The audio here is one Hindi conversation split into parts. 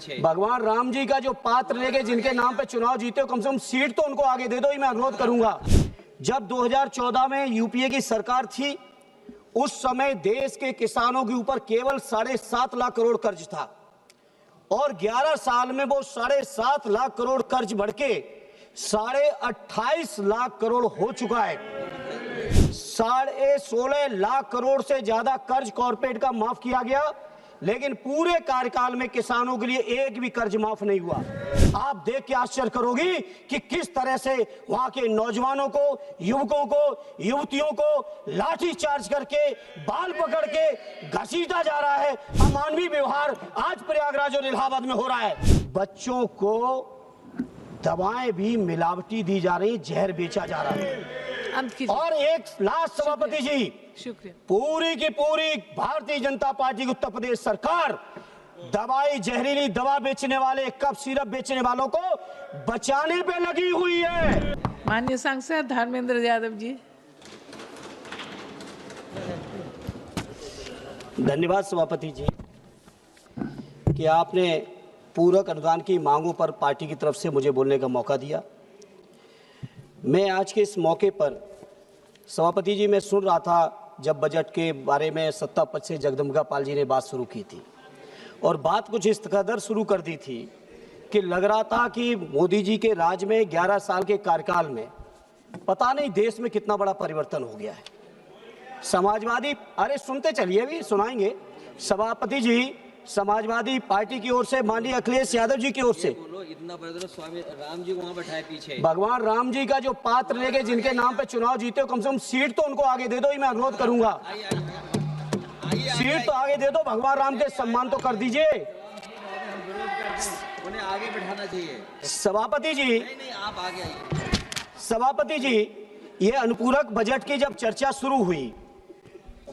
पीछे। भगवान राम जी का जो पात्र लेके जिनके नाम पे चुनाव जीते हो, कम से कम सीट तो उनको आगे दे दो, ही मैं अनुरोध करूंगा। जब 2014 में यूपीए की सरकार थी, उस समय देश के किसानों के ऊपर केवल 7.5 लाख करोड़ कर्ज था और 11 साल में वो 7.5 लाख करोड़ कर्ज बढ़ के 28.5 लाख करोड़ हो चुका है। 16.5 लाख करोड़ से ज्यादा कर्ज कॉर्पोरेट का माफ किया गया, लेकिन पूरे कार्यकाल में किसानों के लिए एक भी कर्ज माफ नहीं हुआ। आप देख के आश्चर्य करोगी कि किस तरह से वहां के नौजवानों को, युवकों को, युवतियों को लाठी चार्ज करके, बाल पकड़ के घसीटा जा रहा है। अमानवीय व्यवहार आज प्रयागराज और इलाहाबाद में हो रहा है। बच्चों को दवाएं भी मिलावटी दी जा रही, जहर बेचा जा रहा है। और एक लास्ट सभापति जी, शुक्रिया। पूरी की पूरी भारतीय जनता पार्टी की उत्तर प्रदेश सरकार दवाई, जहरीली दवा बेचने वाले, कफ सिरप बेचने वालों को बचाने पे लगी हुई है। माननीय सांसद धर्मेंद्र यादव जी। धन्यवाद सभापति जी कि आपने पूरक अनुदान की मांगों पर पार्टी की तरफ से मुझे बोलने का मौका दिया। मैं आज के इस मौके पर सभापति जी, मैं सुन रहा था जब बजट के बारे में सत्ता पक्ष से जगदम्बिका पाल जी ने बात शुरू की थी और बात कुछ इस कदर शुरू कर दी थी कि लग रहा था कि मोदी जी के राज में 11 साल के कार्यकाल में पता नहीं देश में कितना बड़ा परिवर्तन हो गया है। समाजवादी, अरे सुनते चलिए, अभी सुनाएंगे। सभापति जी, समाजवादी पार्टी की ओर से माननीय अखिलेश यादव जी की ओर से इतना बड़ा स्वामी राम जी को वहाँ बैठाए पीछे। भगवान राम जी का जो पात्र लेके जिनके नाम पे चुनाव जीते हो, कम से कम सीट तो उनको आगे दे दो, ही मैं अनुरोध करूंगा। सीट तो आगे दे दो, भगवान राम के सम्मान तो कर दीजिए। उन्हें आगे बैठाना चाहिए। सभापति जी, नहीं, आप आगे आइए। सभापति जी, ये अनुपूरक बजट की जब चर्चा शुरू हुई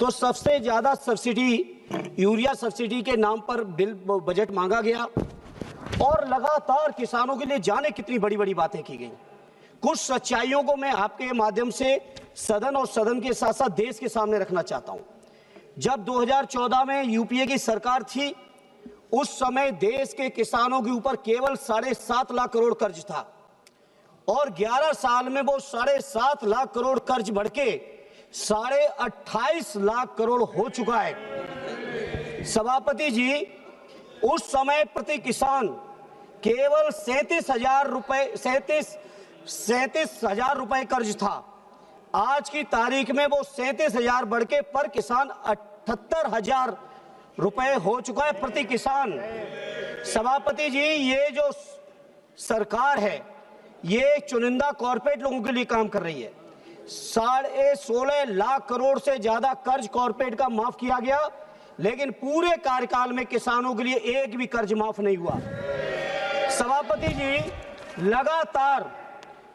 तो सबसे ज्यादा सब्सिडी, यूरिया सब्सिडी के नाम पर बिल बजट मांगा गया और लगातार किसानों के लिए जाने कितनी बड़ी बड़ी बातें की गई। कुछ सच्चाइयों को मैं आपके माध्यम से सदन और सदन के साथ साथ देश के सामने रखना चाहता हूं। जब 2014 में यूपीए की सरकार थी, उस समय देश के किसानों के ऊपर केवल 7.5 लाख करोड़ कर्ज था और 11 साल में वो 7.5 लाख करोड़ कर्ज बढ़ के 28.5 लाख करोड़ हो चुका है। सभापति जी, उस समय प्रति किसान केवल 37,000 रुपए कर्ज था। आज की तारीख में वो 37,000 बढ़ के पर किसान 78,000 रुपए हो चुका है प्रति किसान। सभापति जी, ये जो सरकार है, ये चुनिंदा कॉर्पोरेट लोगों के लिए काम कर रही है। 16.5 लाख करोड़ से ज्यादा कर्ज कॉर्पोरेट का माफ किया गया, लेकिन पूरे कार्यकाल में किसानों के लिए एक भी कर्ज माफ नहीं हुआ। सभापति जी, लगातार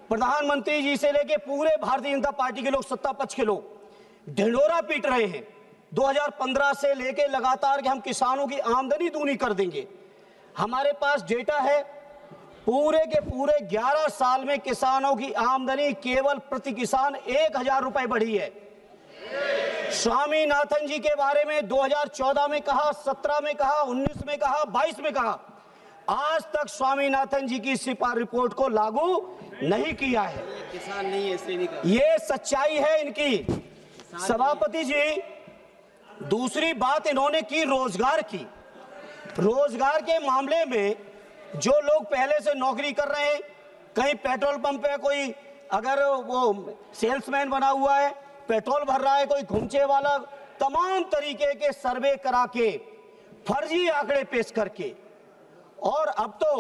प्रधानमंत्री जी से लेके पूरे भारतीय जनता पार्टी के लोग, सत्ता पक्ष के लोग ढिंढोरा पीट रहे हैं 2015 से लेके लगातार कि हम किसानों की आमदनी दूनी कर देंगे। हमारे पास डेटा है, पूरे के पूरे 11 साल में किसानों की आमदनी केवल प्रति किसान 1,000 रुपए बढ़ी है। स्वामीनाथन जी के बारे में 2014 में कहा, 17 में कहा, 19 में कहा, 22 में कहा, आज तक स्वामीनाथन जी की सिफारिश रिपोर्ट को लागू नहीं किया है। किसान नहीं है, इसलिए नहीं कर। ये सच्चाई है इनकी। सभापति जी, दूसरी बात इन्होंने की रोजगार की। रोजगार के मामले में जो लोग पहले से नौकरी कर रहे हैं, कहीं पेट्रोल पंप पे कोई अगर वो सेल्समैन बना हुआ है, पेट्रोल भर रहा है, कोई घुमचे वाला, तमाम तरीके के सर्वे करा के, फर्जी आंकड़े पेश करके, और अब तो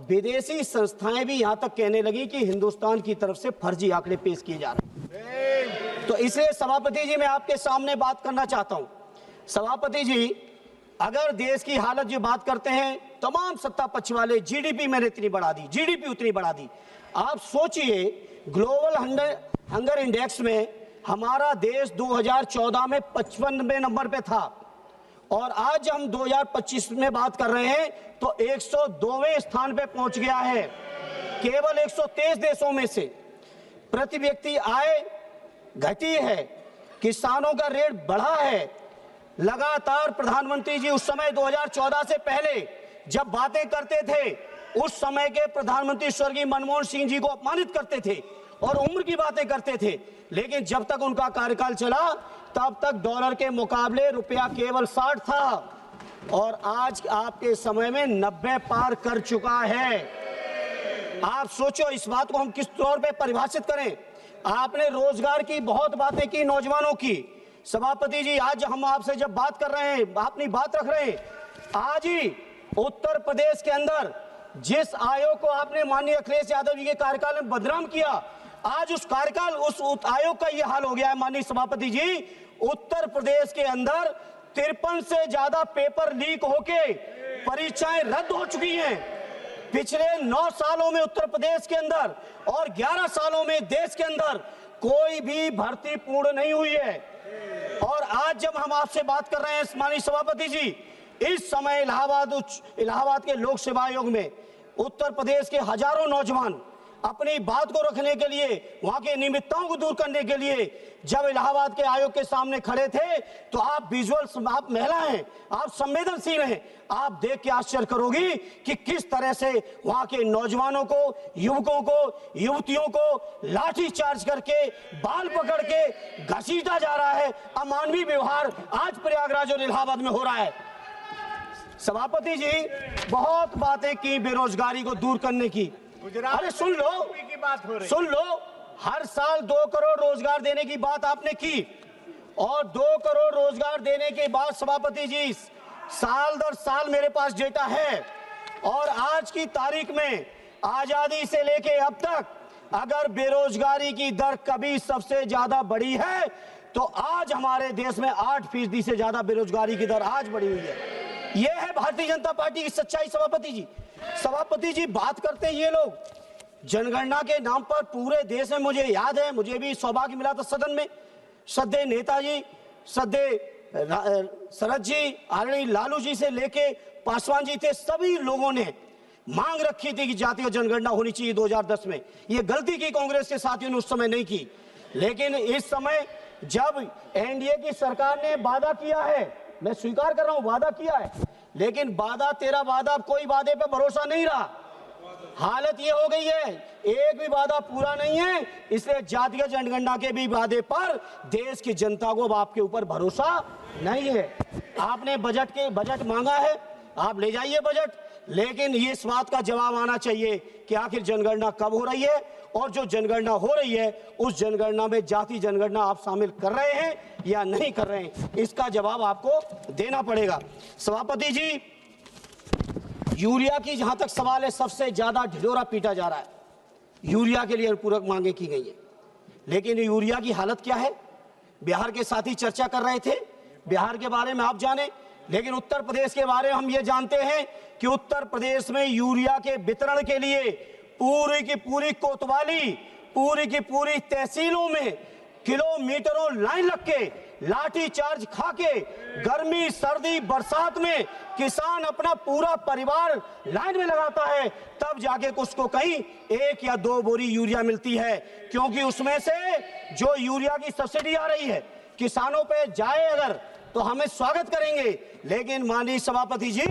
विदेशी संस्थाएं भी यहां तक कहने लगी कि हिंदुस्तान की तरफ से फर्जी आंकड़े पेश किए जा रहे हैं। तो इसलिए सभापति जी, मैं आपके सामने बात करना चाहता हूं। सभापति जी, अगर देश की हालत जो बात करते हैं, तमाम सत्ता पक्ष वाले, जीडीपी मैंने इतनी बढ़ा दी, जीडीपी उतनी बढ़ा दी। आप सोचिए, ग्लोबल हंगर इंडेक्स में हमारा देश 2014 में 55वें नंबर पे था और आज हम 2025 में बात कर रहे हैं तो 102वें स्थान पे पहुंच गया है। केवल 123 देशों में से प्रति व्यक्ति आय घटी है, किसानों का रेट बढ़ा है। लगातार प्रधानमंत्री जी उस समय 2014 से पहले जब बातें करते थे उस समय के प्रधानमंत्री स्वर्गीय मनमोहन सिंह जी को अपमानित करते थे और उम्र की बातें करते थे, लेकिन जब तक उनका कार्यकाल चला तब तक डॉलर के मुकाबले रुपया केवल 60 था और आज आपके समय में 90 पार कर चुका है। आप सोचो इस बात को हम किस तौर पे परिभाषित करें। आपने रोजगार की बहुत बातें की, नौजवानों की। सभापति जी, आज हम आपसे जब बात कर रहे हैं, अपनी बात रख रहे हैं, आज ही उत्तर प्रदेश के अंदर जिस आयोग को आपने माननीय अखिलेश यादव जी के कार्यकाल में बदनाम किया, आज उस कार्यकाल उस आयोग का यह हाल हो गया है। माननीय सभापति जी, उत्तर प्रदेश के अंदर 53 से ज्यादा पेपर लीक होके परीक्षाएं रद्द हो चुकी हैं। पिछले 9 सालों में उत्तर प्रदेश के अंदर और 11 सालों में देश के अंदर कोई भी भर्ती पूर्ण नहीं हुई है। और आज जब हम आपसे बात कर रहे हैं माननीय सभापति जी, इस समय इलाहाबाद के लोक सेवा आयोग में उत्तर प्रदेश के हजारों नौजवान अपनी बात को रखने के लिए, वहां की अनियमितताओं को दूर करने के लिए जब इलाहाबाद के आयोग के सामने खड़े थे तो आप विजुअल, आप महिला हैं, आप संवेदनशील हैं, आप देख के आश्चर्य करोगी कि किस तरह से वहां के नौजवानों को, युवकों को, युवतियों को लाठी चार्ज करके, बाल पकड़ के घसीटा जा रहा है। अमानवीय व्यवहार आज प्रयागराज और इलाहाबाद में हो रहा है। सभापति जी, बहुत बातें की बेरोजगारी को दूर करने की। अरे सुन लो, की बात हो रही, सुन लो, हर साल 2 करोड़ रोजगार देने की बात आपने की और 2 करोड़ रोजगार देने के बाद सभापति जी साल दर साल मेरे पास डेटा है और आज की तारीख में आजादी से लेके अब तक अगर बेरोजगारी की दर कभी सबसे ज्यादा बढ़ी है तो आज हमारे देश में 8% से ज्यादा बेरोजगारी की दर आज बढ़ी हुई है। यह है भारतीय जनता पार्टी की सच्चाई। सभापति जी बात करते हैं ये लोग जनगणना के नाम पर पूरे देश में। मुझे याद है, मुझे भी सौभाग्य मिला था सदन में श्रद्धेय नेताजी, श्रद्धेय शरद जी, आदरणीय लालू जी से लेके पासवान जी थे, सभी लोगों ने मांग रखी थी कि जातीय जनगणना होनी चाहिए 2010 में। ये गलती की कांग्रेस के साथियों ने उस समय नहीं की, लेकिन इस समय जब एनडीए की सरकार ने वादा किया है, मैं स्वीकार कर रहा हूं वादा किया है, लेकिन वादा तेरा वादा, कोई वादे पे भरोसा नहीं रहा। हालत ये हो गई है, एक भी वादा पूरा नहीं है, इसलिए जातीय जनगणना के भी वादे पर देश की जनता को अब आपके ऊपर भरोसा नहीं है। आपने बजट मांगा है, आप ले जाइए बजट, लेकिन ये इस बात का जवाब आना चाहिए कि आखिर जनगणना कब हो रही है और जो जनगणना हो रही है उस जनगणना में जाति जनगणना आप शामिल कर रहे हैं या नहीं कर रहे हैं, इसका जवाब आपको देना पड़ेगा। सभापति जी, यूरिया की जहां तक सवाल है, सबसे ज्यादा ढिढोरा पीटा जा रहा है। यूरिया के लिए पूरक मांगे की गई है, लेकिन यूरिया की हालत क्या है? बिहार के साथी चर्चा कर रहे थे, बिहार के बारे में आप जाने, लेकिन उत्तर प्रदेश के बारे में हम ये जानते हैं कि उत्तर प्रदेश में यूरिया के वितरण के लिए पूरी की पूरी कोतवाली, पूरी की पूरी तहसीलों में किलोमीटरों लाइन लग के, लाठी चार्ज खा के, गर्मी सर्दी बरसात में किसान अपना पूरा परिवार लाइन में लगाता है, तब जाके उसको कहीं 1 या 2 बोरी यूरिया मिलती है, क्योंकि उसमें से जो यूरिया की सब्सिडी आ रही है किसानों पे जाए अगर तो हमें स्वागत करेंगे, लेकिन माननीय सभापति जी,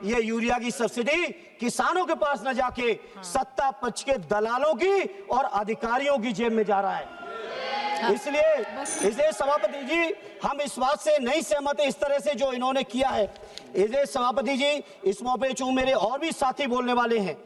ये यूरिया की सब्सिडी किसानों के पास न जाके सत्ता पक्ष के दलालों की और अधिकारियों की जेब में जा रहा है। इसलिए सभापति जी, हम इस बात से नहीं सहमत है इस तरह से जो इन्होंने किया है। इसलिए सभापति जी, इस मौके चूंकि मेरे और भी साथी बोलने वाले हैं,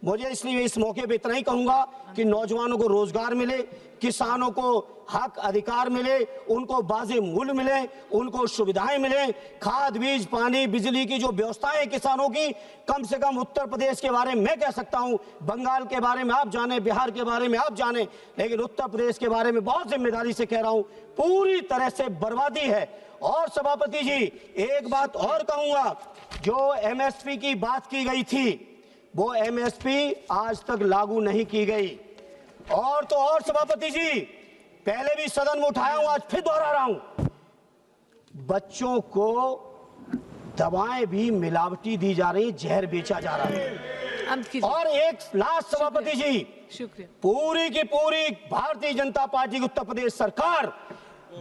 मुझे इसलिए इस मौके पे इतना ही कहूंगा कि नौजवानों को रोजगार मिले, किसानों को हक अधिकार मिले, उनको वाजिब मूल्य मिले, उनको सुविधाएं मिले, खाद बीज पानी बिजली की जो व्यवस्थाएं हैं किसानों की, कम से कम उत्तर प्रदेश के बारे में मैं कह सकता हूं, बंगाल के बारे में आप जाने, बिहार के बारे में आप जाने, लेकिन उत्तर प्रदेश के बारे में बहुत जिम्मेदारी से कह रहा हूं, पूरी तरह से बर्बादी है। और सभापति जी, एक बात और कहूंगा, जो एमएसपी की बात की गई थी वो एमएसपी आज तक लागू नहीं की गई। और तो और सभापति जी, पहले भी सदन में उठाया हूं, आज फिर दोहरा रहा हूं, बच्चों को दवाएं भी मिलावटी दी जा रही, जहर बेचा जा रहा है। और एक लास्ट सभापति जी, शुक्रिया, पूरी की पूरी भारतीय जनता पार्टी की उत्तर प्रदेश सरकार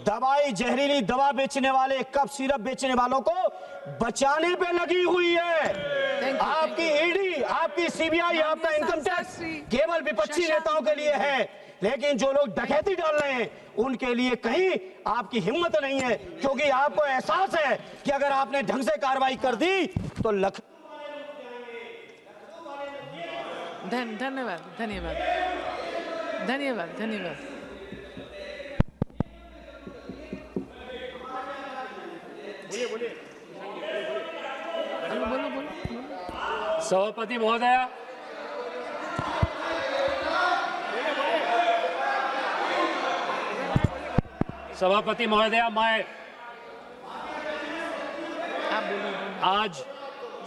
दवाई, जहरीली दवा बेचने वाले, कफ सिरप बेचने वालों को बचाने पे लगी हुई है। आपकी ईडी, आपकी सीबीआई, आपका इनकम टैक्स केवल विपक्षी नेताओं के लिए है, लेकिन जो लोग डकैती डाल रहे हैं उनके लिए कहीं आपकी हिम्मत नहीं है, क्योंकि आपको एहसास है कि अगर आपने ढंग से कार्रवाई कर दी तो धन्यवाद धन्यवाद धन्यवाद धन्यवाद। बोलो बोलो। सभापति महोदया, सभापति महोदया, मैं आप बोलो। आज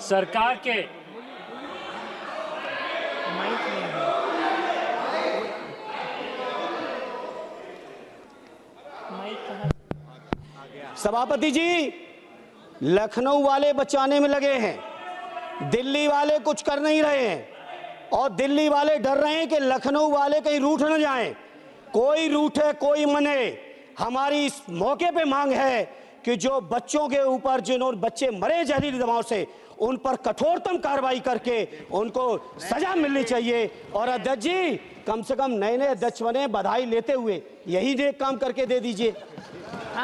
सरकार के माइक नहीं है। माइक कहाँ? सभापति जी, लखनऊ वाले बचाने में लगे हैं, दिल्ली वाले कुछ कर नहीं रहे हैं, और दिल्ली वाले डर रहे हैं कि लखनऊ वाले कहीं रूठ न जाएं। कोई रूठे कोई मने, हमारी इस मौके पे मांग है कि जो बच्चों के ऊपर, जिन्होंने बच्चे मरे जहरीली दवाओं से, उन पर कठोरतम कार्रवाई करके उनको सजा मिलनी चाहिए। और अध्यक्ष जी, कम से कम नए नए अध्यक्ष बने, बधाई लेते हुए यही नेक काम करके दे दीजिए,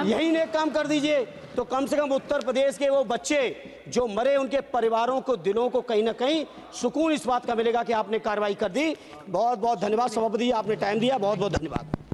यही नेक काम कर दीजिए, तो कम से कम उत्तर प्रदेश के वो बच्चे जो मरे, उनके परिवारों को, दिलों को कहीं ना कहीं सुकून इस बात का मिलेगा कि आपने कार्रवाई कर दी। बहुत बहुत धन्यवाद सभापति जी, आपने टाइम दिया, बहुत बहुत धन्यवाद।